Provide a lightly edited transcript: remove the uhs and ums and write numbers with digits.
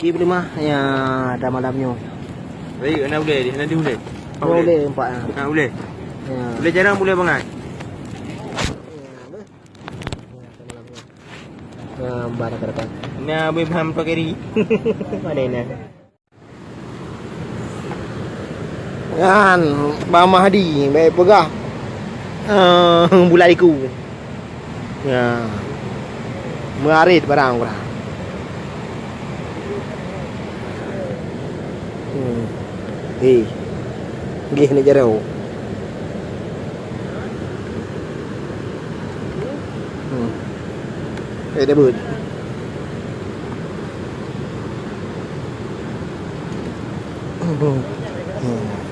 Okey boleh mah. Ya, dah malamnya. Baik, nak boleh dia, nanti boleh. Boleh empat. Ha, boleh. Ya. Boleh jarang boleh bangat. Gambar dekat. Nah, boleh faham tu kiri. Mana ini? Kan, Bang Mahdi, baik pegah. Bulat iku. Ya. Mengarit barang kurang. Gih ni jarau. Dah but. Hmm.